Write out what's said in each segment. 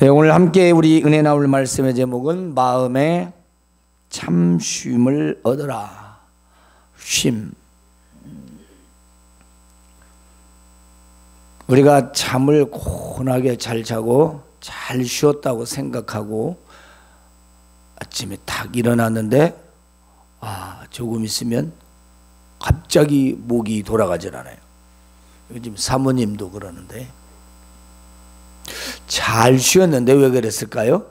오늘 함께 우리 은혜 나올 말씀의 제목은 마음의 참 쉼을 얻어라. 쉼. 우리가 잠을 고운하게 잘 자고 잘 쉬었다고 생각하고 아침에 딱 일어났는데 조금 있으면 갑자기 목이 돌아가질 않아요. 요즘 사모님도 그러는데 잘 쉬었는데 왜 그랬을까요?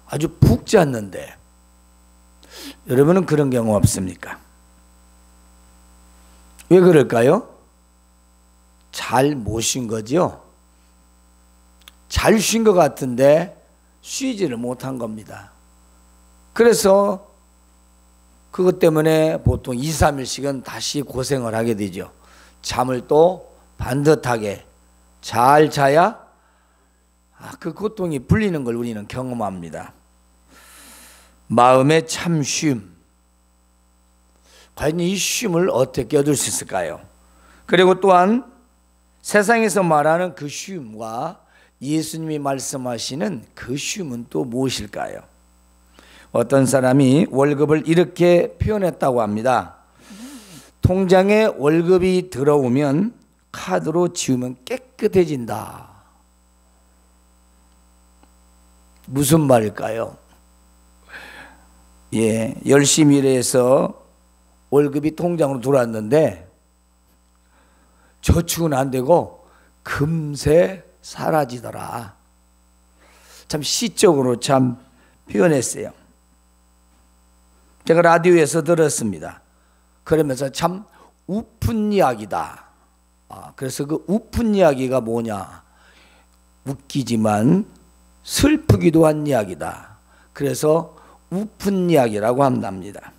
아주 푹 잤는데. 여러분은 그런 경우 없습니까? 왜 그럴까요? 잘 못 쉰 거죠. 잘 쉰 것 같은데 쉬지를 못한 겁니다. 그래서 그것 때문에 보통 2, 3일씩은 다시 고생을 하게 되죠. 잠을 또 반듯하게 잘 자야 그 고통이 풀리는 걸 우리는 경험합니다. 마음의 참 쉼. 과연 이 쉼을 어떻게 얻을 수 있을까요? 그리고 또한 세상에서 말하는 그 쉼과 예수님이 말씀하시는 그 쉼은 또 무엇일까요? 어떤 사람이 월급을 이렇게 표현했다고 합니다. 통장에 월급이 들어오면 카드로 지우면 깨끗해진다. 무슨 말일까요? 열심히 일해서 월급이 통장으로 들어왔는데 저축은 안 되고 금세 사라지더라. 참 시적으로 참 표현했어요. 제가 라디오에서 들었습니다. 그러면서 참 우픈 이야기다. 그래서 그 우픈 이야기가 뭐냐? 웃기지만 슬프기도 한 이야기다. 그래서 우픈 이야기라고 한답니다.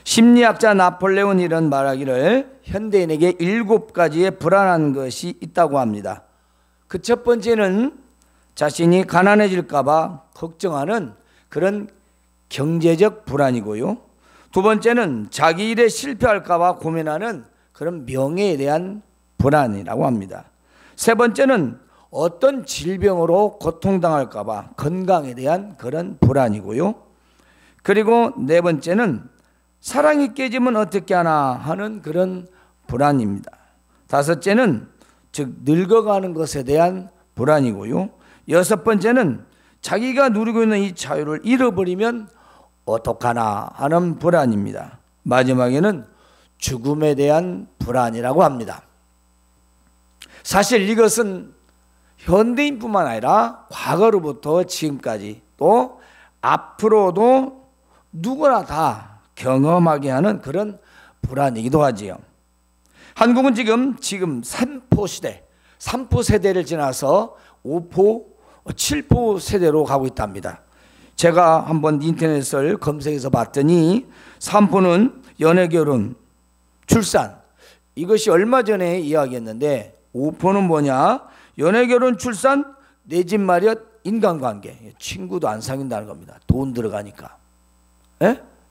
심리학자 나폴레온 이런 말하기를 현대인에게 7가지의 불안한 것이 있다고 합니다. 그 첫 번째는 자신이 가난해질까 봐 걱정하는 그런 경제적 불안이고요. 두 번째는 자기 일에 실패할까 봐 고민하는 그런 명예에 대한 불안이라고 합니다. 세 번째는 어떤 질병으로 고통당할까 봐 건강에 대한 그런 불안이고요. 그리고 네 번째는 사랑이 깨지면 어떻게 하나 하는 그런 불안입니다. 다섯째는 즉 늙어가는 것에 대한 불안이고요. 여섯 번째는 자기가 누리고 있는 이 자유를 잃어버리면 어떡하나 하는 불안입니다. 마지막에는 죽음에 대한 불안이라고 합니다. 사실 이것은 현대인뿐만 아니라 과거로부터 지금까지 또 앞으로도 누구나 다 경험하게 하는 그런 불안이기도 하지요. 한국은 지금 3포 시대, 3포 세대를 지나서 5포, 7포 세대로 가고 있답니다. 제가 한번 인터넷을 검색해서 봤더니 3포는 연애, 결혼, 출산, 이것이 얼마 전에 이야기했는데 5포는 뭐냐? 연애, 결혼, 출산, 내 집 마련, 인간관계. 친구도 안 사귄다는 겁니다. 돈 들어가니까.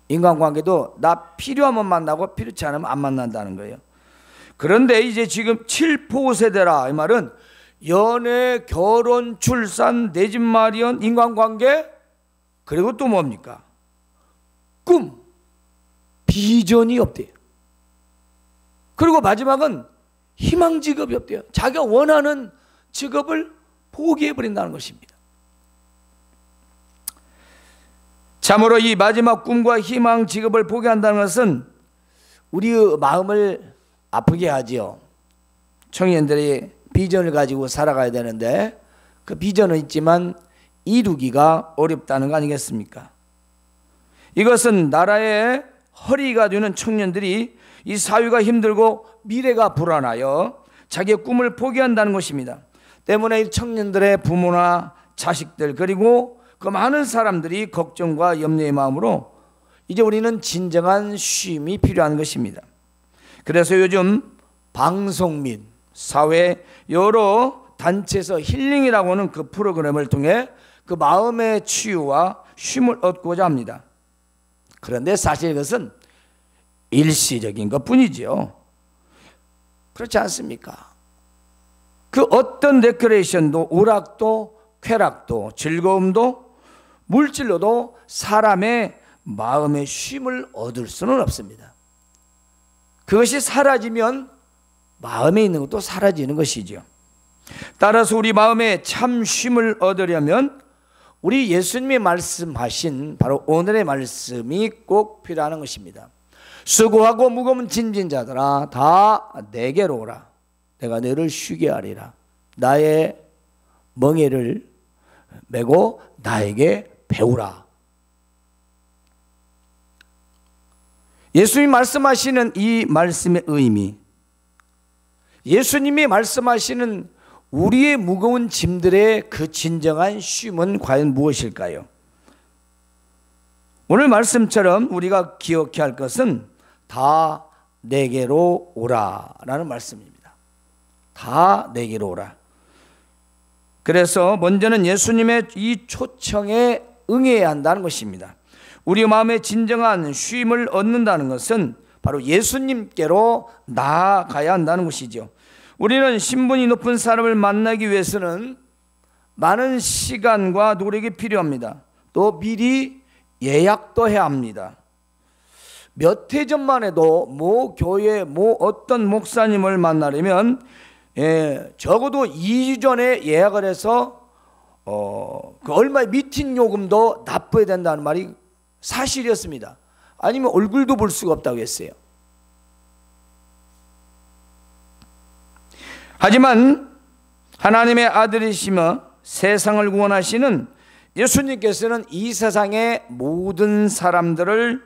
인간관계도 나 필요하면 만나고 필요치 않으면 안 만난다는 거예요. 그런데 이제 지금 7포 세대라. 이 말은 연애, 결혼, 출산, 내 집 마련, 인간관계, 그리고 또 뭡니까? 꿈, 비전이 없대요. 그리고 마지막은 희망 직업이 없대요. 자기가 원하는 직업을 포기해버린다는 것입니다. 참으로 이 마지막 꿈과 희망 직업을 포기한다는 것은 우리의 마음을 아프게 하지요. 청년들이 비전을 가지고 살아가야 되는데 그 비전은 있지만 이루기가 어렵다는 거 아니겠습니까? 이것은 나라의 허리가 되는 청년들이 이 사회가 힘들고 미래가 불안하여 자기의 꿈을 포기한다는 것입니다. 때문에 이 청년들의 부모나 자식들 그리고 그 많은 사람들이 걱정과 염려의 마음으로 이제 우리는 진정한 쉼이 필요한 것입니다. 그래서 요즘 방송 및 사회 여러 단체에서 힐링이라고 하는 그 프로그램을 통해 그 마음의 치유와 쉼을 얻고자 합니다. 그런데 사실 이것은 일시적인 것 뿐이지요. 그렇지 않습니까? 그 어떤 데코레이션도 오락도 쾌락도 즐거움도 물질로도 사람의 마음의 쉼을 얻을 수는 없습니다. 그것이 사라지면 마음에 있는 것도 사라지는 것이죠. 따라서 우리 마음에 참 쉼을 얻으려면 우리 예수님이 말씀하신 바로 오늘의 말씀이 꼭 필요한 것입니다. 수고하고 무거운 짐진 자들아 다 내게로 오라. 내가 너를 쉬게 하리라. 나의 멍에를 메고 나에게 배우라. 예수님이 말씀하시는 이 말씀의 의미, 예수님이 말씀하시는 우리의 무거운 짐들의 그 진정한 쉼은 과연 무엇일까요? 오늘 말씀처럼 우리가 기억해야 할 것은 다 내게로 오라라는 말씀입니다. 다 내게로 오라. 그래서 먼저는 예수님의 이 초청에 응해야 한다는 것입니다. 우리 마음의 진정한 쉼을 얻는다는 것은 바로 예수님께로 나아가야 한다는 것이죠. 우리는 신분이 높은 사람을 만나기 위해서는 많은 시간과 노력이 필요합니다. 또 미리 예약도 해야 합니다. 몇 해 전만 해도 모 교회 어떤 목사님을 만나려면 적어도 2주 전에 예약을 해서 그 얼마의 미팅 요금도 납부해야 된다는 말이 사실이었습니다. 아니면 얼굴도 볼 수가 없다고 했어요. 하지만 하나님의 아들이시며 세상을 구원하시는 예수님께서는 이 세상의 모든 사람들을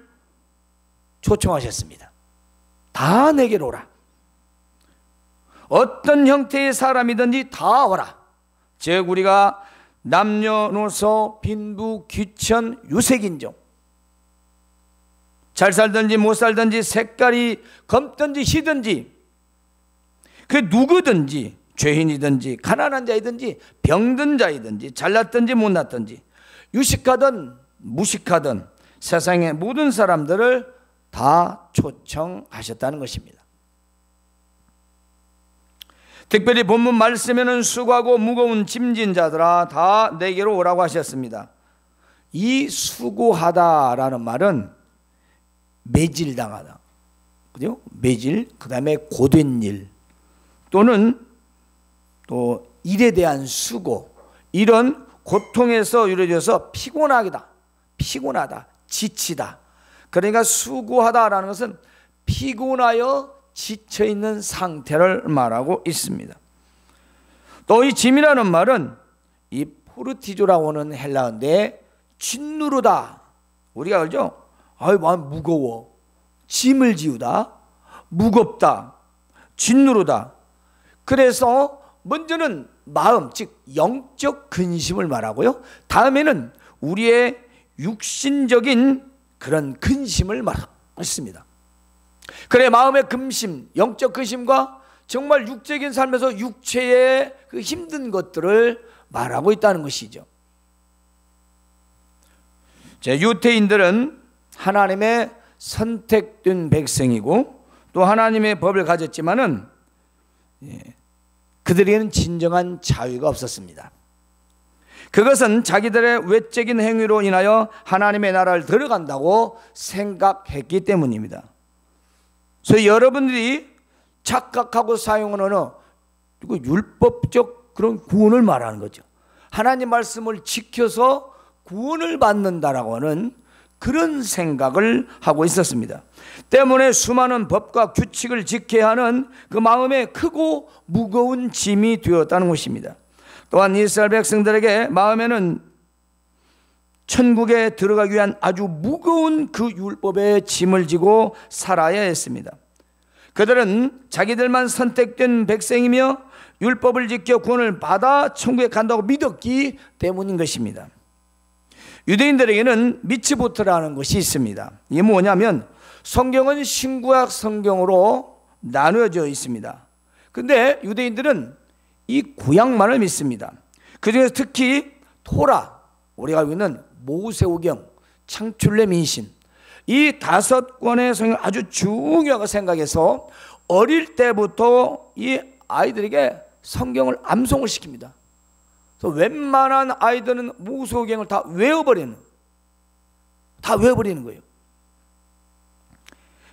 초청하셨습니다. 다 내게로 오라. 어떤 형태의 사람이든지 다 오라. 즉 우리가 남녀노소 빈부 귀천 유색인종, 잘 살든지 못 살든지 색깔이 검든지 희든지 그 누구든지 죄인이든지 가난한 자이든지 병든 자이든지 잘났든지 못났든지 유식하든 무식하든 세상의 모든 사람들을 다 초청하셨다는 것입니다. 특별히 본문 말씀에는 수고하고 무거운 짐진 자들아 다 내게로 오라고 하셨습니다. 이 수고하다라는 말은 매질당하다, 그죠? 매질, 그 다음에 고된 일 또는 또 일에 대한 수고, 이런 고통에서 이루어져서 피곤하다, 지치다. 그러니까 수고하다라는 것은 피곤하여 지쳐있는 상태를 말하고 있습니다. 또 이 짐이라는 말은 이 포르티조라고 하는 헬라어인데 진누르다. 우리가 알죠? 아유, 무거워. 짐을 지우다. 무겁다. 진누르다. 그래서 먼저는 마음, 즉 영적 근심을 말하고요. 다음에는 우리의 육신적인 그런 근심을 말했습니다. 그래, 마음의 근심, 영적 근심과 정말 육적인 삶에서 육체의 그 힘든 것들을 말하고 있다는 것이죠. 유대인들은 하나님의 선택된 백성이고 또 하나님의 법을 가졌지만은 그들에게는 진정한 자유가 없었습니다. 그것은 자기들의 외적인 행위로 인하여 하나님의 나라를 들어간다고 생각했기 때문입니다. 그래서 여러분들이 착각하고 사용하는 율법적 그런 구원을 말하는 거죠. 하나님 말씀을 지켜서 구원을 받는다라고 하는 그런 생각을 하고 있었습니다. 때문에 수많은 법과 규칙을 지켜야 하는 그 마음에 크고 무거운 짐이 되었다는 것입니다. 또한 이스라엘 백성들에게 마음에는 천국에 들어가기 위한 아주 무거운 그 율법의 짐을 지고 살아야 했습니다. 그들은 자기들만 선택된 백성이며 율법을 지켜 구원을 받아 천국에 간다고 믿었기 때문인 것입니다. 유대인들에게는 미츠보트라는 것이 있습니다. 이게 뭐냐면 성경은 신구약 성경으로 나누어져 있습니다. 근데 유대인들은 이 구약만을 믿습니다. 그중에서 특히 토라, 우리가 알고 있는 모세오경, 창출내 민신, 이 5권의 성경을 아주 중요하게 생각해서 어릴 때부터 이 아이들에게 성경을 암송을 시킵니다. 그래서 웬만한 아이들은 모세오경을 다 외워버리는 거예요.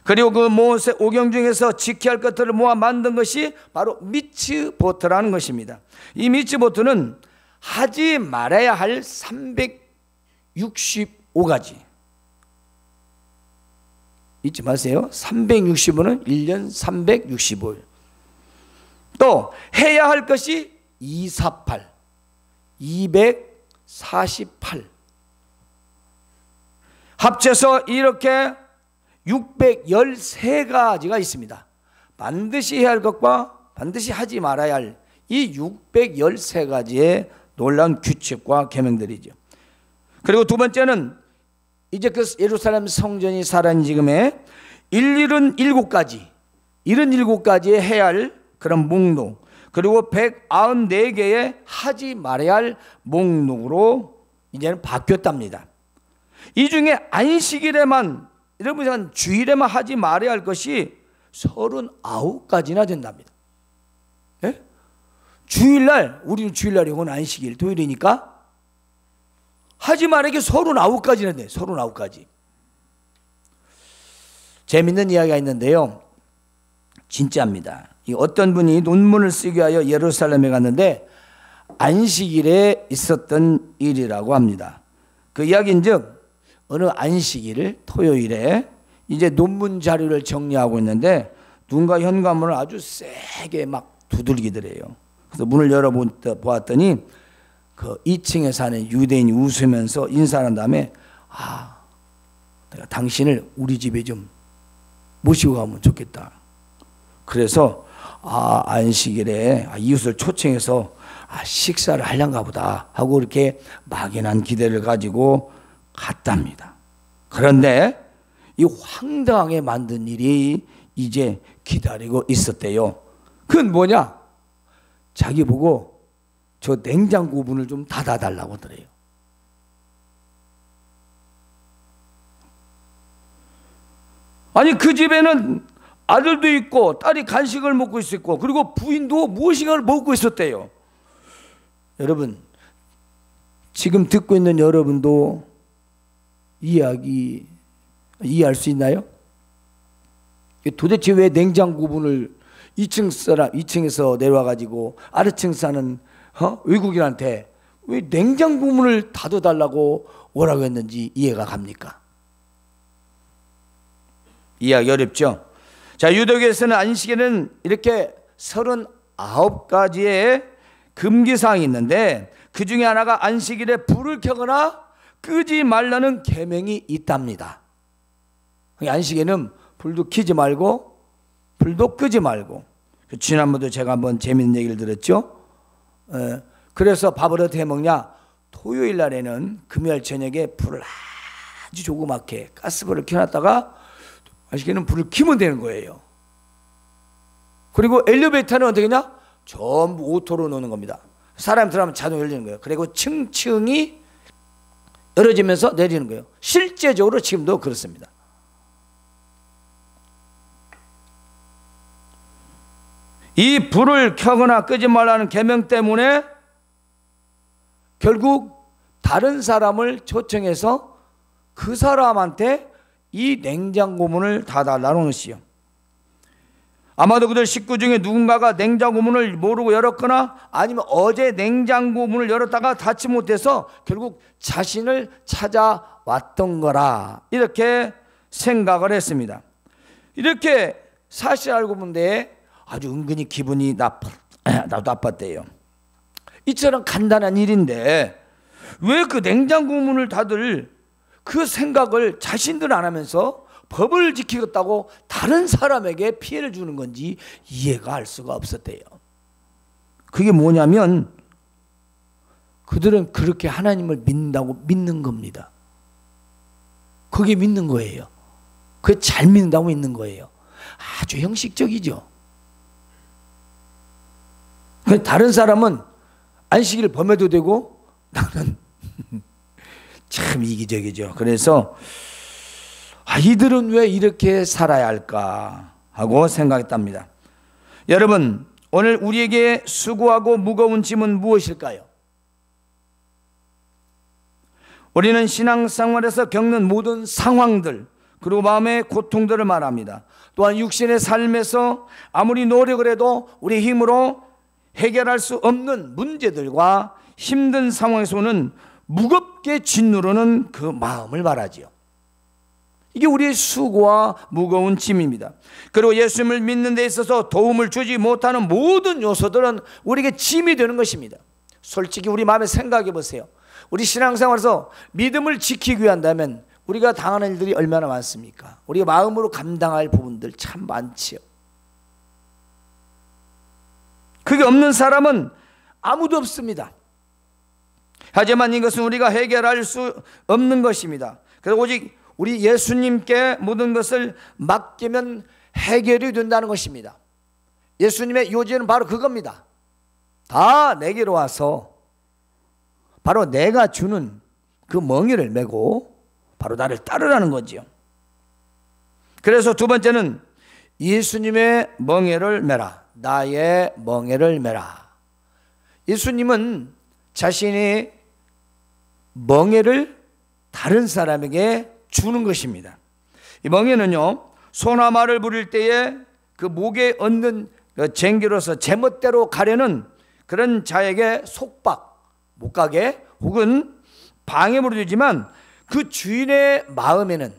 그리고 그 모세오경 중에서 지켜야 할 것들을 모아 만든 것이 바로 미츠보트라는 것입니다. 이 미츠보트는 하지 말아야 할 365가지. 잊지 마세요. 365는 1년 365일. 또 해야 할 것이 248, 248. 합쳐서 이렇게 613가지가 있습니다. 반드시 해야 할 것과 반드시 하지 말아야 할 이 613가지의 놀라운 규칙과 계명들이죠. 그리고 두 번째는 이제 그 예루살렘 성전이 살아있는 지금에 77가지의 해야 할 그런 목록, 그리고 194개의 하지 말아야 할 목록으로 이제는 바뀌었답니다. 이 중에 안식일에만, 여러분 주일에만 하지 말아야 할 것이 39가지나 된답니다. 예? 주일날, 우리는 주일날이 오늘 안식일, 토요일이니까 하지 말아야 게 39가지나 돼요. 39가지. 재밌는 이야기가 있는데요, 진짜입니다. 어떤 분이 논문을 쓰기 위하여 예루살렘에 갔는데 안식일에 있었던 일이라고 합니다. 그 이야기인즉 어느 안식일 토요일에 이제 논문 자료를 정리하고 있는데 누군가 현관문을 아주 세게 막 두들기더래요. 그래서 문을 열어보았더니 그 2층에 사는 유대인이 웃으면서 인사한 다음에 내가 당신을 우리 집에 좀 모시고 가면 좋겠다. 그래서 안식일에 이웃을 초청해서 식사를 하려는가 보다 하고 이렇게 막연한 기대를 가지고 갔답니다. 그런데 이 황당하게 만든 일이 이제 기다리고 있었대요. 그건 뭐냐? 자기 보고 저 냉장고 문을 좀 닫아달라고 하더래요. 아니 그 집에는 아들도 있고 딸이 간식을 먹고 있었고 그리고 부인도 무엇인가를 먹고 있었대요. 여러분, 지금 듣고 있는 여러분도 이해할 수 있나요? 도대체 왜 냉장고 문을 2층에서 내려와가지고 아래층 사는 외국인한테 왜 냉장고 문을 닫아달라고 오라고 했는지 이해가 갑니까? 이해하기 어렵죠? 자, 유대교에서는 안식일에는 이렇게 39가지의 금기사항이 있는데 그 중에 하나가 안식일에 불을 켜거나 끄지 말라는 계명이 있답니다. 안식일에는 불도 켜지 말고 불도 끄지 말고. 지난번도 제가 한번 재밌는 얘기를 들었죠. 그래서 밥을 어떻게 먹냐? 토요일 날에는 금요일 저녁에 불을 아주 조그맣게 가스불을 켜놨다가 안식일에는 불을 켜면 되는 거예요. 그리고 엘리베이터는 어떻게 하냐? 전부 오토로 놓는 겁니다. 사람 들어가면 자동 열리는 거예요. 그리고 층층이 열어지면서 내리는 거예요. 실제적으로 지금도 그렇습니다. 이 불을 켜거나 끄지 말라는 계명 때문에 결국 다른 사람을 초청해서 그 사람한테 이 냉장고 문을 닫아달라는 것이요. 아마도 그들 식구 중에 누군가가 냉장고 문을 모르고 열었거나 아니면 어제 냉장고 문을 열었다가 닫지 못해서 결국 자신을 찾아왔던 거라 이렇게 생각을 했습니다. 이렇게 사실 알고 본데 아주 은근히 기분이 나빴대요. 이처럼 간단한 일인데 왜 그 냉장고 문을 닫을 그 생각을 자신들은 안 하면서 법을 지키겠다고 다른 사람에게 피해를 주는 건지 이해가 할 수가 없었대요. 그게 뭐냐면 그들은 그렇게 하나님을 믿는다고 믿는 겁니다. 그게 믿는 거예요. 그게 잘 믿는다고 믿는 거예요. 아주 형식적이죠. 다른 사람은 안식일을 범해도 되고 나는 참 이기적이죠. 그래서 이들은 왜 이렇게 살아야 할까 하고 생각했답니다. 여러분, 오늘 우리에게 수고하고 무거운 짐은 무엇일까요? 우리는 신앙생활에서 겪는 모든 상황들, 그리고 마음의 고통들을 말합니다. 또한 육신의 삶에서 아무리 노력을 해도 우리 힘으로 해결할 수 없는 문제들과 힘든 상황에서 오는 무겁게 짓누르는 그 마음을 말하지요. 이게 우리의 수고와 무거운 짐입니다. 그리고 예수님을 믿는 데 있어서 도움을 주지 못하는 모든 요소들은 우리에게 짐이 되는 것입니다. 솔직히 우리 마음에 생각해 보세요. 우리 신앙생활에서 믿음을 지키기 위한다면 우리가 당하는 일들이 얼마나 많습니까? 우리가 마음으로 감당할 부분들 참 많지요. 그게 없는 사람은 아무도 없습니다. 하지만 이것은 우리가 해결할 수 없는 것입니다. 그래서 오직 우리 예수님께 모든 것을 맡기면 해결이 된다는 것입니다. 예수님의 요지는 바로 그겁니다. 다 내게로 와서 바로 내가 주는 그 멍에를 메고 바로 나를 따르라는 거지요. 그래서 두 번째는 예수님의 멍에를 메라. 나의 멍에를 메라. 예수님은 자신의 멍에를 다른 사람에게 주는 것입니다. 이 멍에는요, 소나 말을 부릴 때에 그 목에 얹는 그 쟁기로서 제멋대로 가려는 그런 자에게 속박, 못 가게 혹은 방해물을 주지만 그 주인의 마음에는,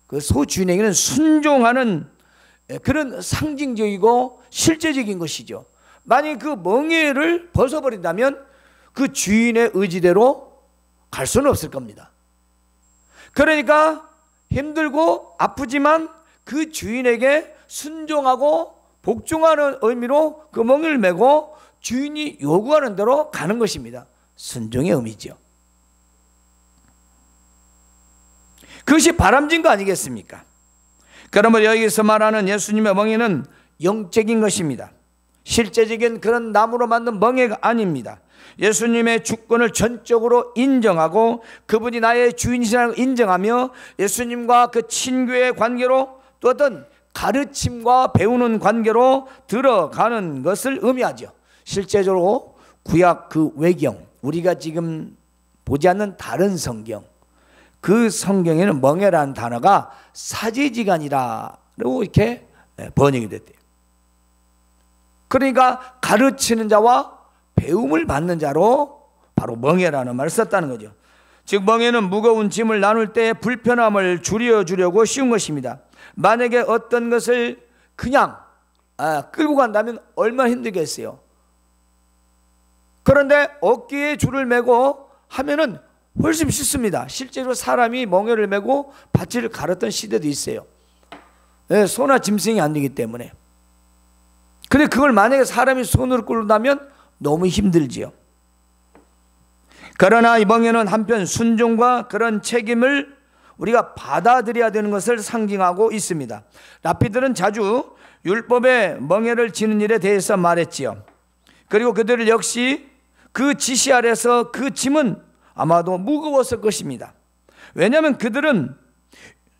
그 소주인에게는 순종하는 그런 상징적이고 실제적인 것이죠. 만약 그 멍에를 벗어버린다면 그 주인의 의지대로 갈 수는 없을 겁니다. 그러니까 힘들고 아프지만 그 주인에게 순종하고 복종하는 의미로 그 멍에를 메고 주인이 요구하는 대로 가는 것입니다. 순종의 의미죠. 그것이 바람진 거 아니겠습니까? 그러므로 여기서 말하는 예수님의 멍에는 영적인 것입니다. 실제적인 그런 나무로 만든 멍에가 아닙니다. 예수님의 주권을 전적으로 인정하고 그분이 나의 주인이시라는 걸 인정하며 예수님과 그 친교의 관계로 또 어떤 가르침과 배우는 관계로 들어가는 것을 의미하죠. 실제적으로 구약 그 외경, 우리가 지금 보지 않는 다른 성경, 그 성경에는 멍에라는 단어가 사제지간이라고 이렇게 번역이 됐대요. 그러니까 가르치는 자와 배움을 받는 자로 바로 멍에라는 말을 썼다는 거죠. 즉 멍에는 무거운 짐을 나눌 때 불편함을 줄여주려고 씌운 것입니다. 만약에 어떤 것을 그냥 끌고 간다면 얼마나 힘들겠어요. 그런데 어깨에 줄을 메고 하면은 훨씬 쉽습니다. 실제로 사람이 멍에를 메고 밭을 갈았던 시대도 있어요. 소나 짐승이 안 되기 때문에. 근데 그걸 만약에 사람이 손으로 끌는다면 너무 힘들지요. 그러나 이 멍에는 한편 순종과 그런 책임을 우리가 받아들여야 되는 것을 상징하고 있습니다. 랍비들은 자주 율법의 멍에를 지는 일에 대해서 말했지요. 그리고 그들 역시 그 지시 아래서 그 짐은 아마도 무거웠을 것입니다. 왜냐하면 그들은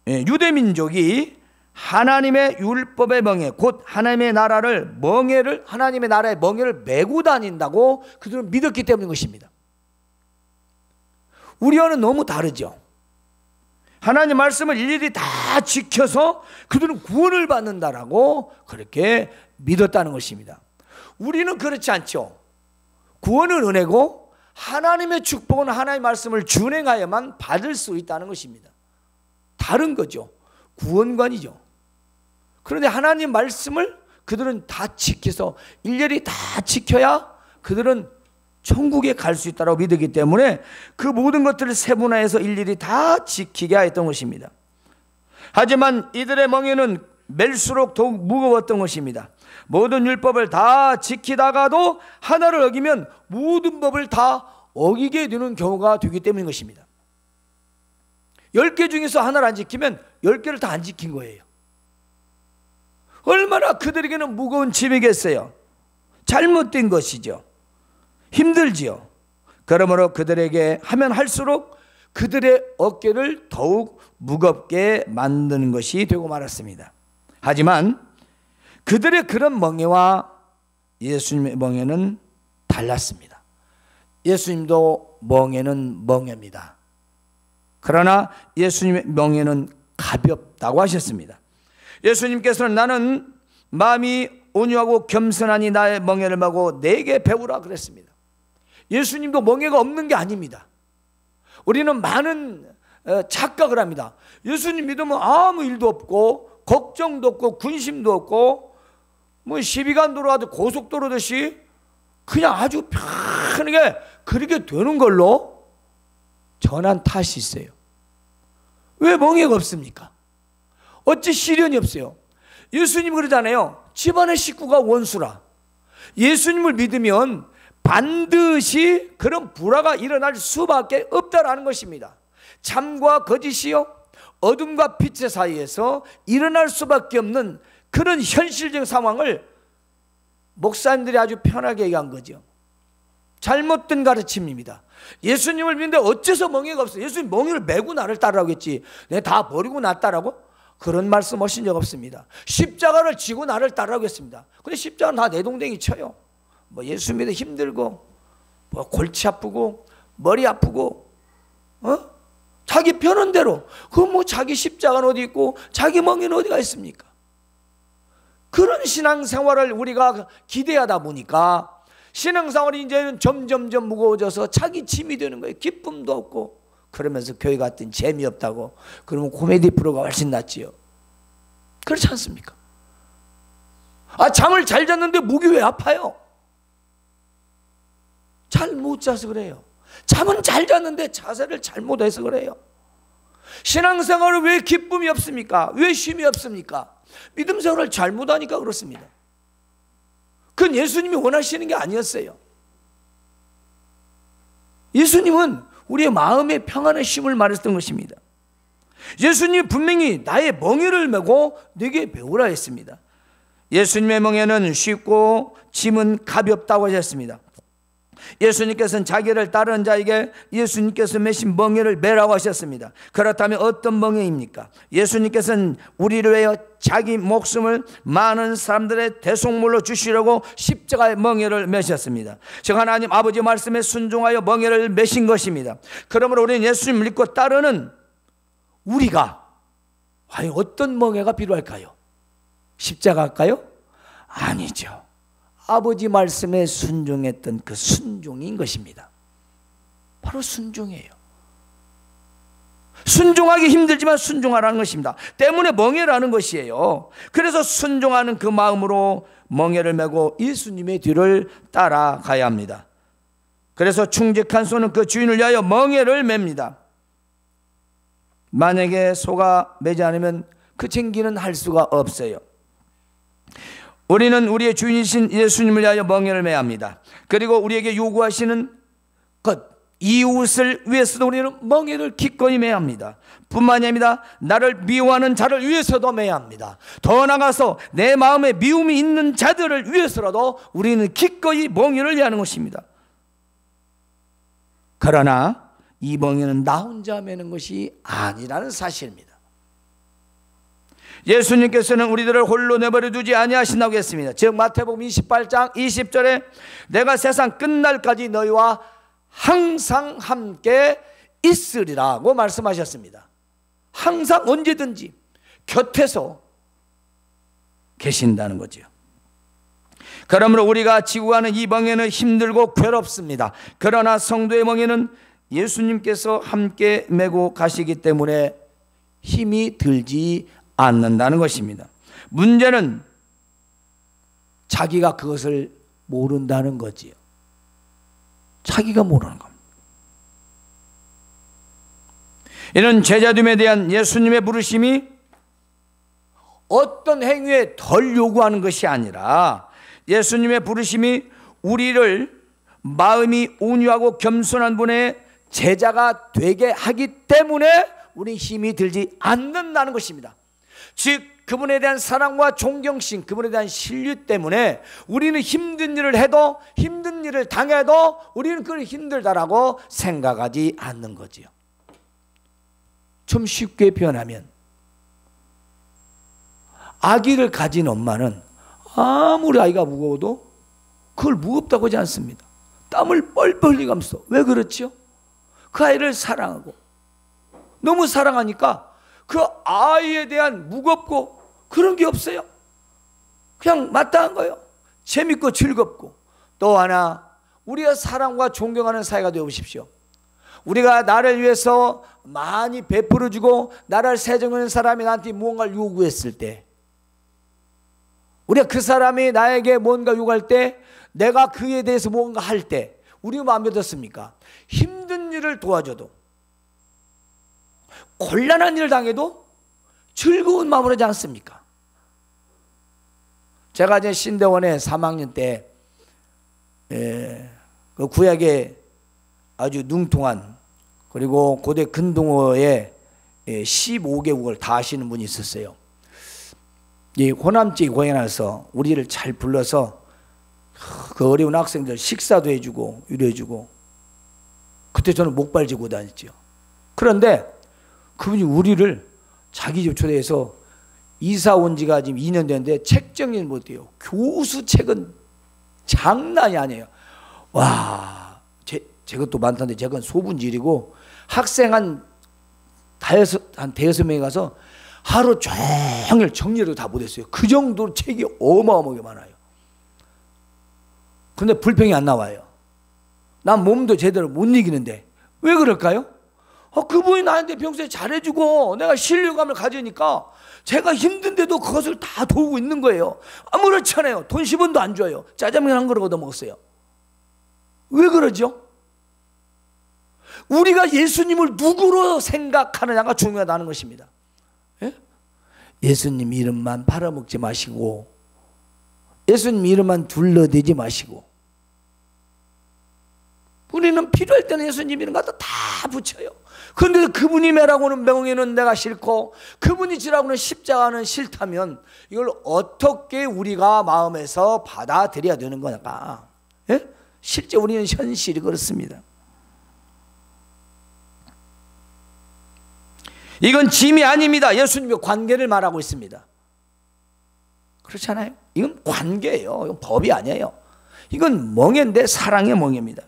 유대민족이 하나님의 율법의 멍에, 곧 하나님의 나라를 멍에를, 하나님의 나라의 멍에를 메고 다닌다고 그들은 믿었기 때문인 것입니다. 우리와는 너무 다르죠. 하나님 말씀을 일일이 다 지켜서 그들은 구원을 받는다라고 그렇게 믿었다는 것입니다. 우리는 그렇지 않죠. 구원은 은혜고 하나님의 축복은 하나님의 말씀을 준행하여만 받을 수 있다는 것입니다. 다른 거죠. 구원관이죠. 그런데 하나님 말씀을 그들은 다 지켜서 일일이 다 지켜야 그들은 천국에 갈 수 있다고 믿었기 때문에 그 모든 것들을 세분화해서 일일이 다 지키게 하였던 것입니다. 하지만 이들의 멍에는 멜수록 더욱 무거웠던 것입니다. 모든 율법을 다 지키다가도 하나를 어기면 모든 법을 다 어기게 되는 경우가 되기 때문인 것입니다. 10개 중에서 하나를 안 지키면 10개를 다 안 지킨 거예요. 얼마나 그들에게는 무거운 짐이겠어요. 잘못된 것이죠. 힘들지요. 그러므로 그들에게 하면 할수록 그들의 어깨를 더욱 무겁게 만드는 것이 되고 말았습니다. 하지만 그들의 그런 멍에와 예수님의 멍에는 달랐습니다. 예수님도 멍에는 멍에입니다. 그러나 예수님의 멍에는 가볍다고 하셨습니다. 예수님께서는 나는 마음이 온유하고 겸손하니 나의 멍에를 메고 내게 배우라 그랬습니다. 예수님도 멍에가 없는 게 아닙니다. 우리는 많은 착각을 합니다. 예수님 믿으면 아무 일도 없고 걱정도 없고 군심도 없고 뭐 시비간 도로가도 고속도로듯이 그냥 아주 편하게 그렇게 되는 걸로 전한 탓이 있어요. 왜 멍에가 없습니까? 어찌 시련이 없어요? 예수님 그러잖아요. 집안의 식구가 원수라. 예수님을 믿으면 반드시 그런 불화가 일어날 수밖에 없다라는 것입니다. 참과 거짓이요 어둠과 빛의 사이에서 일어날 수밖에 없는 그런 현실적 상황을 목사님들이 아주 편하게 얘기한 거죠. 잘못된 가르침입니다. 예수님을 믿는데 어째서 멍에가 없어요? 예수님 멍에를 메고 나를 따르라고 했지 내가 다 버리고 나 따라고? 그런 말씀 하신 적 없습니다. 십자가를 지고 나를 따르라고 했습니다. 근데 십자가는 다 내동댕이 쳐요. 뭐 예수 믿어 힘들고 뭐 골치 아프고 머리 아프고 자기 편한 대로 그 뭐 자기 십자가는 어디 있고 자기 멍에는 어디가 있습니까? 그런 신앙생활을 우리가 기대하다 보니까 신앙생활이 이제는 점점 무거워져서 자기 짐이 되는 거예요. 기쁨도 없고 그러면서 교회 갔더니 재미없다고 그러면 코미디 프로가 훨씬 낫지요. 그렇지 않습니까? 잠을 잘 잤는데 목이 왜 아파요? 잘 못 자서 그래요. 잠은 잘 잤는데 자세를 잘못해서 그래요. 신앙생활은 왜 기쁨이 없습니까? 왜 쉼이 없습니까? 믿음 생활을 잘못하니까 그렇습니다. 그건 예수님이 원하시는 게 아니었어요. 예수님은 우리의 마음의 평안의 쉼을 말했던 것입니다. 예수님이 분명히 나의 멍에를 메고 내게 배우라 했습니다. 예수님의 멍에는 쉽고 짐은 가볍다고 하셨습니다. 예수님께서는 자기를 따르는 자에게 예수님께서 메신 멍에를 메라고 하셨습니다. 그렇다면 어떤 멍에입니까? 예수님께서는 우리를 위하여 자기 목숨을 많은 사람들의 대속물로 주시려고 십자가의 멍에를 메셨습니다. 즉 하나님 아버지 말씀에 순종하여 멍에를 메신 것입니다. 그러므로 우리는 예수님을 믿고 따르는 우리가 과연 어떤 멍에가 필요할까요? 십자가일까요? 아니죠. 아버지 말씀에 순종했던 그 순종인 것입니다. 바로 순종이에요. 순종하기 힘들지만 순종하라는 것입니다. 때문에 멍에라는 것이에요. 그래서 순종하는 그 마음으로 멍에를 메고 예수님의 뒤를 따라가야 합니다. 그래서 충직한 소는 그 주인을 위하여 멍에를 맵니다. 만약에 소가 매지 않으면 그 챙기는 할 수가 없어요. 우리는 우리의 주인이신 예수님을 위하여 멍에를 매야 합니다. 그리고 우리에게 요구하시는 것 이웃을 위해서도 우리는 멍에를 기꺼이 매야 합니다. 뿐만이 아니라 나를 미워하는 자를 위해서도 매야 합니다. 더 나아가서 내 마음에 미움이 있는 자들을 위해서라도 우리는 기꺼이 멍에를 매야 하는 것입니다. 그러나 이 멍에는 나 혼자 매는 것이 아니라는 사실입니다. 예수님께서는 우리들을 홀로 내버려 두지 아니하신다고 했습니다. 즉 마태복음 28장 20절에 내가 세상 끝날까지 너희와 항상 함께 있으리라고 말씀하셨습니다. 항상 언제든지 곁에서 계신다는 거죠. 그러므로 우리가 지고 가는 이 멍에는 힘들고 괴롭습니다. 그러나 성도의 멍에는 예수님께서 함께 메고 가시기 때문에 힘이 들지 않는다는 것입니다. 문제는 자기가 그것을 모른다는 거지요. 자기가 모르는 겁니다. 이는 제자됨에 대한 예수님의 부르심이 어떤 행위에 덜 요구하는 것이 아니라 예수님의 부르심이 우리를 마음이 온유하고 겸손한 분의 제자가 되게 하기 때문에 우리 힘이 들지 않는다는 것입니다. 즉 그분에 대한 사랑과 존경심, 그분에 대한 신뢰 때문에 우리는 힘든 일을 해도 힘든 일을 당해도 우리는 그걸 힘들다라고 생각하지 않는 거지요. 좀 쉽게 표현하면 아기를 가진 엄마는 아무리 아이가 무거워도 그걸 무겁다고 하지 않습니다. 땀을 뻘뻘 흘리면서. 왜 그렇죠? 그 아이를 사랑하고 너무 사랑하니까 그 아이에 대한 무겁고 그런 게 없어요. 그냥 마땅한 거예요. 재밌고 즐겁고. 또 하나, 우리가 사랑과 존경하는 사이가 되어보십시오. 우리가 나를 위해서 많이 베풀어주고 나를 세정하는 사람이 나한테 무언가를 요구했을 때, 우리가 그 사람이 나에게 뭔가 요구할 때, 내가 그에 대해서 뭔가 할 때 우리가 마음이 어떻습니까? 힘든 일을 도와줘도, 곤란한 일을 당해도 즐거운 마음으로 하지 않습니까? 제가 이제 신대원에 3학년 때 그 구약에 아주 능통한, 그리고 고대 근동어의 15개국을 다 아시는 분이 있었어요. 이 호남籍 공연에서 우리를 잘 불러서 그 어려운 학생들 식사도 해주고 위로해주고, 그때 저는 목발 쥐고 다녔죠. 그런데 그분이 우리를 자기 집 초대해서, 이사 온 지가 지금 2년 됐는데 책 정리를 못해요. 교수 책은 장난이 아니에요. 와, 제 것도 많던데 제 건 소분질이고, 학생 한 대여섯 명이 가서 하루 종일 정리를 다 못했어요. 그 정도로 책이 어마어마하게 많아요. 근데 불평이 안 나와요. 난 몸도 제대로 못 이기는데 왜 그럴까요? 그분이 나한테 평소에 잘해주고 내가 신뢰감을 가지니까 제가 힘든데도 그것을 다 도우고 있는 거예요. 아무렇잖아요. 돈 10원도 안 줘요. 짜장면 한 그릇 얻어 먹었어요. 왜 그러죠? 우리가 예수님을 누구로 생각하느냐가 중요하다는 것입니다. 예? 예수님 이름만 팔아먹지 마시고, 예수님 이름만 둘러대지 마시고, 우리는 필요할 때는 예수님 이름 갖다 다 붙여요. 그런데 그분이 매라고 하는 명예는 내가 싫고 그분이 지라고 하는 십자가는 싫다면 이걸 어떻게 우리가 마음에서 받아들여야 되는 거냐? 예? 실제 우리는 현실이 그렇습니다. 이건 짐이 아닙니다. 예수님의 관계를 말하고 있습니다. 그렇잖아요. 이건 관계예요. 이건 법이 아니에요. 이건 멍에인데 사랑의 멍에입니다.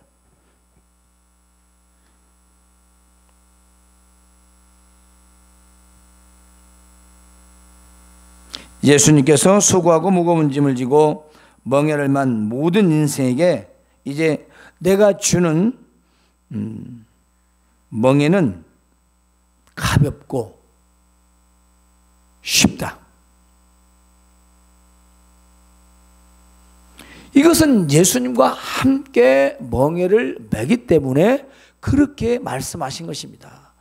예수님께서 수고하고 무거운 짐을 지고 멍에를 만 모든 인생에게 이제 내가 주는 멍에는 가볍고 쉽다. 이것은 예수님과 함께 멍에를 매기 때문에 그렇게 말씀하신 것입니다.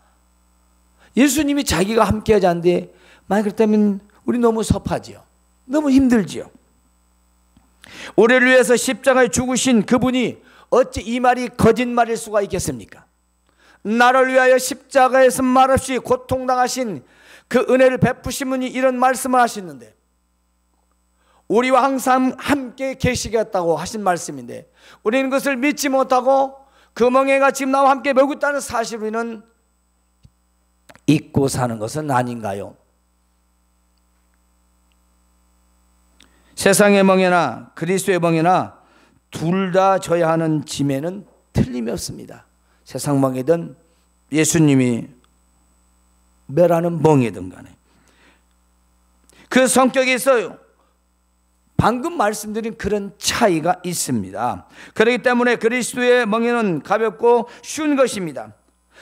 예수님이 자기가 함께 하지 않는데 만약 그렇다면 우리 너무 섭하지요. 너무 힘들지요. 우리를 위해서 십자가에 죽으신 그분이 어찌 이 말이 거짓말일 수가 있겠습니까? 나를 위하여 십자가에서 말없이 고통당하신 그 은혜를 베푸신 분이 이런 말씀을 하시는데, 우리와 항상 함께 계시겠다고 하신 말씀인데 우리는 그것을 믿지 못하고 그 멍에가 지금 나와 함께 매고 있다는 사실을 우리는 잊고 사는 것은 아닌가요? 세상의 멍에나 그리스도의 멍에나 둘 다 져야 하는 짐에는 틀림이 없습니다. 세상 멍에든 예수님이 매라는 멍에든 간에 그 성격이 있어요. 방금 말씀드린 그런 차이가 있습니다. 그렇기 때문에 그리스도의 멍에는 가볍고 쉬운 것입니다.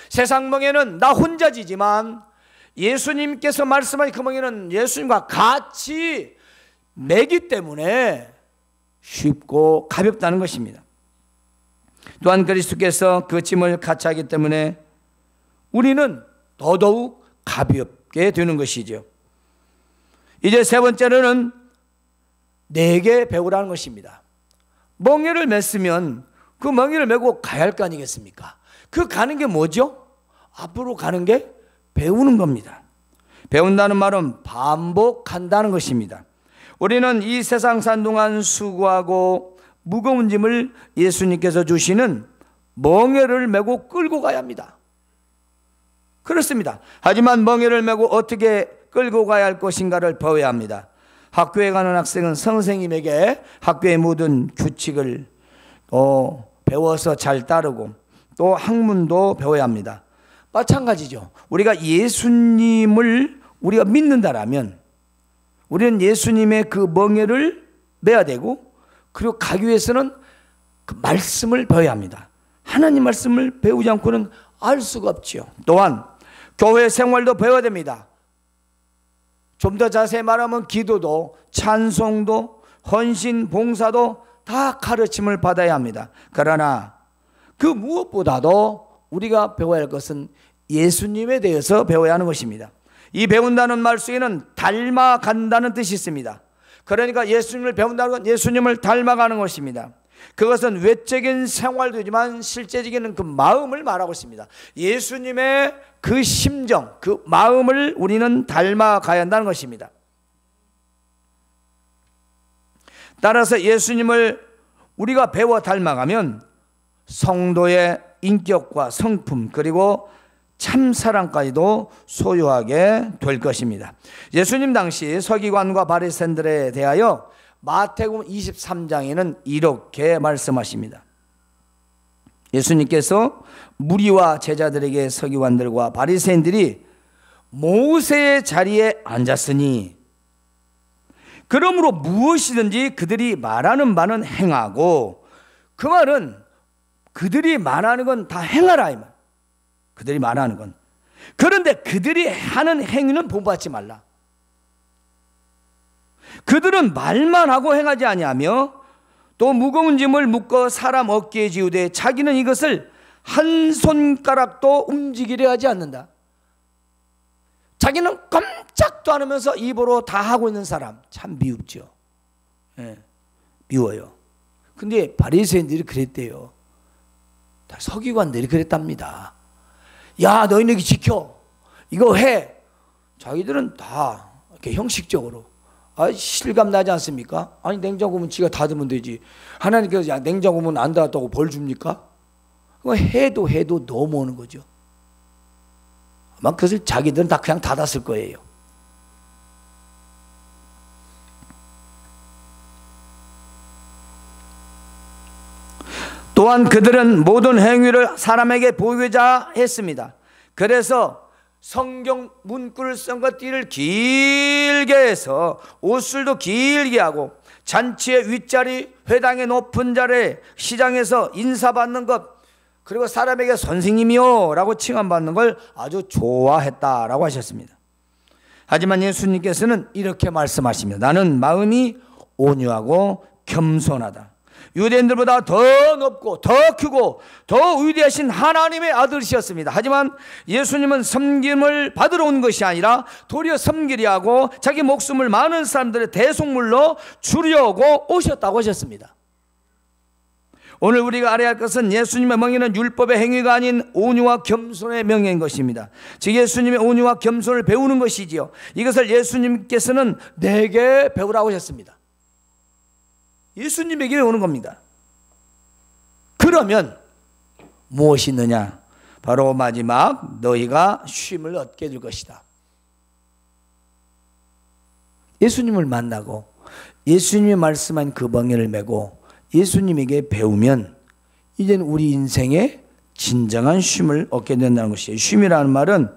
세상 멍에는 나 혼자 지지만 예수님께서 말씀하신 그 멍에는 예수님과 같이 매기 때문에 쉽고 가볍다는 것입니다. 또한 그리스도께서 그 짐을 같이 하기 때문에 우리는 더더욱 가볍게 되는 것이죠. 이제 세 번째로는 내게 배우라는 것입니다. 멍에를 맸으면 그 멍에를 메고 가야 할 거 아니겠습니까? 그 가는 게 뭐죠? 앞으로 가는 게 배우는 겁니다. 배운다는 말은 반복한다는 것입니다. 우리는 이 세상 산 동안 수고하고 무거운 짐을 예수님께서 주시는 멍에를 메고 끌고 가야 합니다. 그렇습니다. 하지만 멍에를 메고 어떻게 끌고 가야 할 것인가를 배워야 합니다. 학교에 가는 학생은 선생님에게 학교의 모든 규칙을 배워서 잘 따르고 또 학문도 배워야 합니다. 마찬가지죠. 우리가 예수님을 우리가 믿는다라면 우리는 예수님의 그 멍에를 매야 되고, 그리고 가기 위해서는 그 말씀을 배워야 합니다. 하나님 말씀을 배우지 않고는 알 수가 없지요. 또한 교회 생활도 배워야 됩니다. 좀 더 자세히 말하면 기도도, 찬송도, 헌신, 봉사도 다 가르침을 받아야 합니다. 그러나 그 무엇보다도 우리가 배워야 할 것은 예수님에 대해서 배워야 하는 것입니다. 이 배운다는 말 속에는 닮아간다는 뜻이 있습니다. 그러니까 예수님을 배운다는 건 예수님을 닮아가는 것입니다. 그것은 외적인 생활도지만 실제적인 그 마음을 말하고 있습니다. 예수님의 그 심정, 그 마음을 우리는 닮아가야 한다는 것입니다. 따라서 예수님을 우리가 배워 닮아가면 성도의 인격과 성품, 그리고 참사랑까지도 소유하게 될 것입니다. 예수님 당시 서기관과 바리새인들에 대하여 마태복음 23장에는 이렇게 말씀하십니다. 예수님께서 무리와 제자들에게 서기관들과 바리새인들이 모세의 자리에 앉았으니 그러므로 무엇이든지 그들이 말하는 바는 행하고, 그 말은 그들이 말하는 건 다 행하라 이 말. 그들이 말하는 건. 그런데 그들이 하는 행위는 본받지 말라. 그들은 말만 하고 행하지 아니하며 또 무거운 짐을 묶어 사람 어깨에 지우되 자기는 이것을 한 손가락도 움직이려 하지 않는다. 자기는 깜짝도 안 하면서 입으로 다 하고 있는 사람, 참 미흡죠. 예, 미워요. 근데 바리새인들이 그랬대요. 다 서기관들이 그랬답니다. 야, 너희는 지켜, 이거 해. 자기들은 다 이렇게 형식적으로. 실감 나지 않습니까? 아니, 냉장고 문 지가 닫으면 되지. 하나님께서 냉장고 문 안 닫았다고 벌 줍니까? 그거 해도 넘어오는 거죠. 아마 그것을 자기들은 다 그냥 닫았을 거예요. 또한 그들은 모든 행위를 사람에게 보이고자 했습니다. 그래서 성경 문구를 쓴 것 띠를 길게 해서 옷술도 길게 하고 잔치의 윗자리, 회당의 높은 자리에 시장에서 인사받는 것, 그리고 사람에게 선생님이요 라고 칭함받는 걸 아주 좋아했다라고 하셨습니다. 하지만 예수님께서는 이렇게 말씀하십니다. 나는 마음이 온유하고 겸손하다. 유대인들보다 더 높고 더 크고 더 위대하신 하나님의 아들이셨습니다. 하지만 예수님은 섬김을 받으러 온 것이 아니라 도리어 섬기려 하고 자기 목숨을 많은 사람들의 대속물로 주려고 오셨다고 하셨습니다. 오늘 우리가 알아야 할 것은 예수님의 명예는 율법의 행위가 아닌 온유와 겸손의 명예인 것입니다. 즉 예수님의 온유와 겸손을 배우는 것이지요. 이것을 예수님께서는 내게 배우라고 하셨습니다. 예수님에게 배우는 겁니다. 그러면 무엇이 있느냐? 바로 마지막 너희가 쉼을 얻게 될 것이다. 예수님을 만나고 예수님이 말씀한 그 멍에를 메고 예수님에게 배우면 이제는 우리 인생에 진정한 쉼을 얻게 된다는 것이에요. 쉼이라는 말은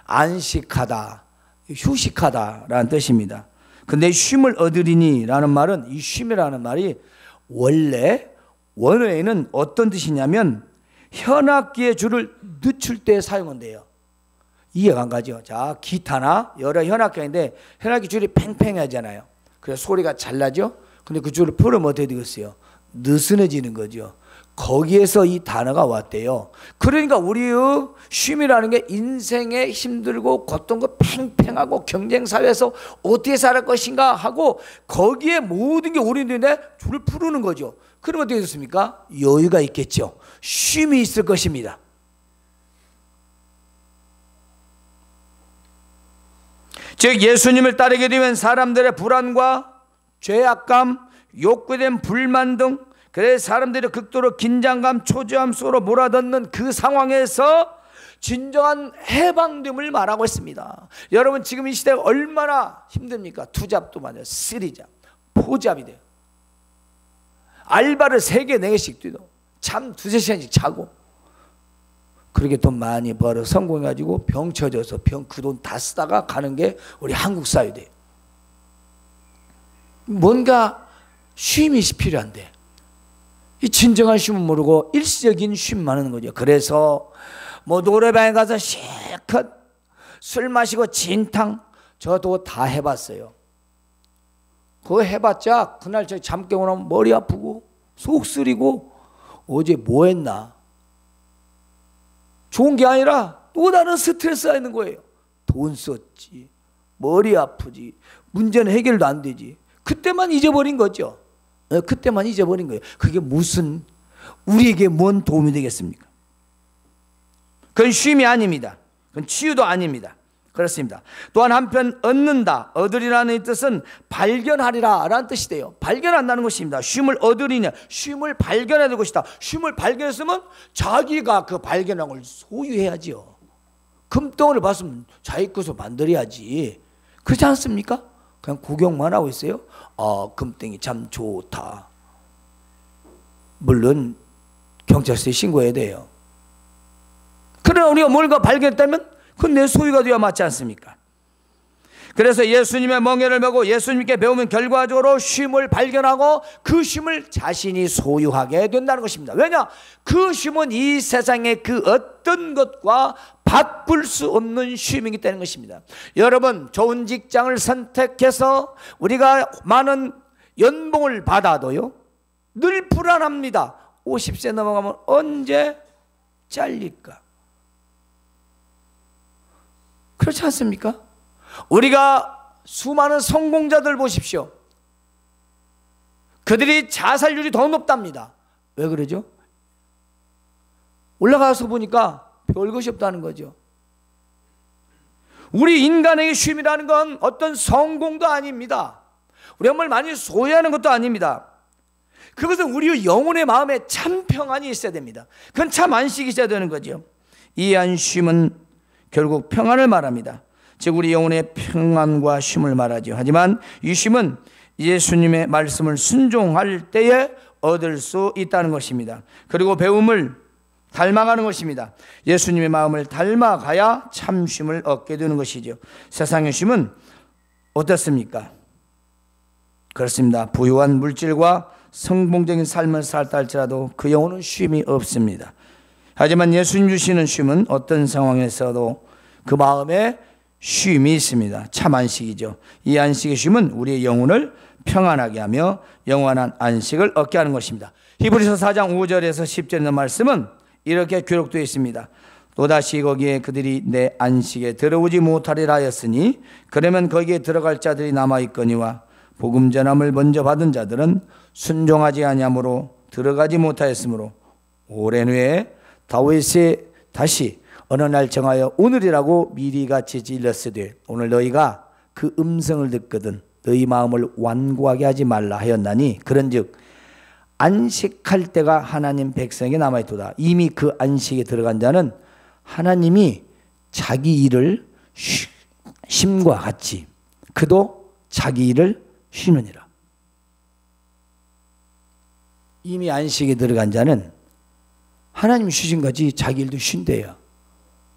안식하다, 휴식하다라는 뜻입니다. 근데 쉼을 얻으리니 라는 말은, 이 쉼이라는 말이 원래 원어에는 어떤 뜻이냐면 현악기의 줄을 늦출 때 사용한대요. 이해가 안 가죠? 자, 기타나 여러 현악기가 있는데 현악기 줄이 팽팽하잖아요. 그래서 소리가 잘 나죠? 근데 그 줄을 풀으면 어떻게 되겠어요? 느슨해지는 거죠. 거기에서 이 단어가 왔대요. 그러니까 우리의 쉼이라는 게 인생에 힘들고 고통과 팽팽하고 경쟁사회에서 어떻게 살 것인가 하고 거기에 모든 게 우리인데 줄을 푸르는 거죠. 그러면 어떻게 됐습니까? 여유가 있겠죠. 쉼이 있을 것입니다. 즉 예수님을 따르게 되면 사람들의 불안과 죄악감, 욕구된 불만 등, 그래서 사람들이 극도로 긴장감, 초조함 속으로 몰아넣는 그 상황에서 진정한 해방됨을 말하고 있습니다. 여러분 지금 이 시대가 얼마나 힘듭니까? 투잡도 많아요. 쓰리잡, 포잡이 돼요. 알바를 3개, 4개씩 뛰고 잠 2-3시간씩 자고 그렇게 돈 많이 벌어 성공해가지고 병 쳐져서 병 그 돈 다 쓰다가 가는 게 우리 한국 사회돼요. 뭔가 쉼이 필요한데 이 진정한 쉼은 모르고 일시적인 쉼만 하는 거죠. 그래서 뭐 노래방에 가서 실컷 술 마시고 진탕, 저도 다 해봤어요. 그거 해봤자 그날 저 잠 깨고 나면 머리 아프고 속 쓰리고 어제 뭐 했나? 좋은 게 아니라 또 다른 스트레스가 있는 거예요. 돈 썼지, 머리 아프지, 문제는 해결도 안 되지. 그때만 잊어버린 거죠. 그때만 잊어버린 거예요. 그게 무슨 우리에게 뭔 도움이 되겠습니까? 그건 쉼이 아닙니다. 그건 치유도 아닙니다. 그렇습니다. 또한 한편 얻는다, 얻으리라는 뜻은 발견하리라 라는 뜻이 돼요. 발견한다는 것입니다. 쉼을 얻으리냐, 쉼을 발견해야 될 것이다. 쉼을 발견했으면 자기가 그 발견한 걸 소유해야지요. 금덩어리를 봤으면 자기 것으로 만들어야지. 그렇지 않습니까? 그냥 구경만 하고 있어요. 금덩이 참 좋다. 물론 경찰서에 신고해야 돼요. 그러나 우리가 뭔가 발견했다면 그건 내 소유가 되어야 맞지 않습니까? 그래서 예수님의 멍에를 메고 예수님께 배우면 결과적으로 쉼을 발견하고 그 쉼을 자신이 소유하게 된다는 것입니다. 왜냐? 그 쉼은 이 세상의 그 어떤 것과 바꿀 수 없는 쉼이기 때문인 것입니다. 여러분, 좋은 직장을 선택해서 우리가 많은 연봉을 받아도요, 늘 불안합니다. 50세 넘어가면 언제 잘릴까? 그렇지 않습니까? 우리가 수많은 성공자들 보십시오. 그들이 자살률이 더 높답니다. 왜 그러죠? 올라가서 보니까 별것이 없다는 거죠. 우리 인간에게 쉼이라는 건 어떤 성공도 아닙니다. 우리가 뭘 많이 소유하는 것도 아닙니다. 그것은 우리 영혼의 마음에 참 평안이 있어야 됩니다. 그건 참 안식이 있어야 되는 거죠. 이 안쉼은 결국 평안을 말합니다. 즉 우리 영혼의 평안과 쉼을 말하죠. 하지만 이 쉼은 예수님의 말씀을 순종할 때에 얻을 수 있다는 것입니다. 그리고 배움을 닮아가는 것입니다. 예수님의 마음을 닮아가야 참 쉼을 얻게 되는 것이죠. 세상의 쉼은 어떻습니까? 그렇습니다. 부유한 물질과 성공적인 삶을 살다 할지라도 그 영혼은 쉼이 없습니다. 하지만 예수님 주시는 쉼은 어떤 상황에서도 그 마음에 쉼이 있습니다. 참 안식이죠. 이 안식의 쉼은 우리의 영혼을 평안하게 하며 영원한 안식을 얻게 하는 것입니다. 히브리서 4장 5절에서 10절에 있는 말씀은 이렇게 기록되어 있습니다. 또다시 거기에 그들이 내 안식에 들어오지 못하리라 하였으니 그러면 거기에 들어갈 자들이 남아있거니와 복음 전함을 먼저 받은 자들은 순종하지 아니함으로 들어가지 못하였으므로 오랜 후에 다윗이 다시 어느 날 정하여 오늘이라고 미리같이 일렀으되 오늘 너희가 그 음성을 듣거든 너희 마음을 완고하게 하지 말라 하였나니 그런즉 안식할 때가 하나님 백성에게 남아있도다. 이미 그 안식에 들어간 자는 하나님이 자기 일을 쉼과 같이 그도 자기 일을 쉬느니라. 이미 안식에 들어간 자는 하나님 쉬신 거지 자기 일도 쉰대요.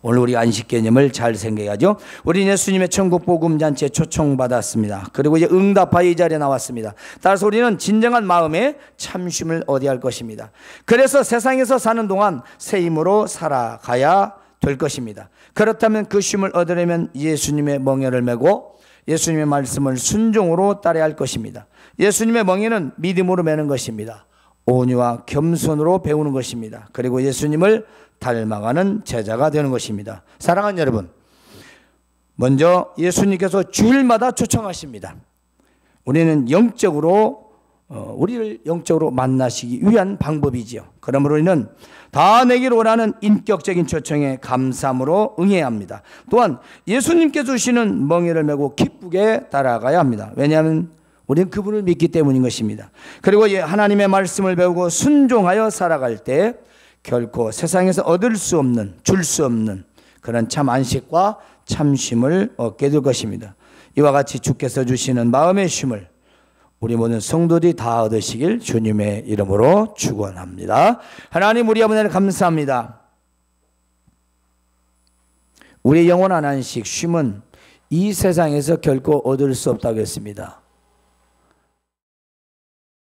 오늘 우리 안식 개념을 잘 생각해야죠. 우리 예수님의 천국 복음 잔치에 초청받았습니다. 그리고 이제 응답하여 이 자리에 나왔습니다. 따라서 우리는 진정한 마음에 참쉼을 얻어야 할 것입니다. 그래서 세상에서 사는 동안 새 힘으로 살아가야 될 것입니다. 그렇다면 그 쉼을 얻으려면 예수님의 멍에를 메고 예수님의 말씀을 순종으로 따라야 할 것입니다. 예수님의 멍에는 믿음으로 매는 것입니다. 온유와 겸손으로 배우는 것입니다. 그리고 예수님을 닮아가는 제자가 되는 것입니다. 사랑하는 여러분, 먼저 예수님께서 주일마다 초청하십니다. 우리는 우리를 영적으로 만나시기 위한 방법이지요. 그러므로 우리는 다 내기로 원하는 인격적인 초청에 감사함으로 응해야 합니다. 또한 예수님께 주시는 멍에를 메고 기쁘게 따라가야 합니다. 왜냐하면 우리는 그분을 믿기 때문인 것입니다. 그리고 하나님의 말씀을 배우고 순종하여 살아갈 때 결코 세상에서 얻을 수 없는, 줄 수 없는 그런 참 안식과 참 쉼을 얻게 될 것입니다. 이와 같이 주께서 주시는 마음의 쉼을 우리 모든 성도들이 다 얻으시길 주님의 이름으로 축원합니다. 하나님 우리 아버지를 감사합니다. 우리의 영원한 안식, 쉼은 이 세상에서 결코 얻을 수 없다고 했습니다.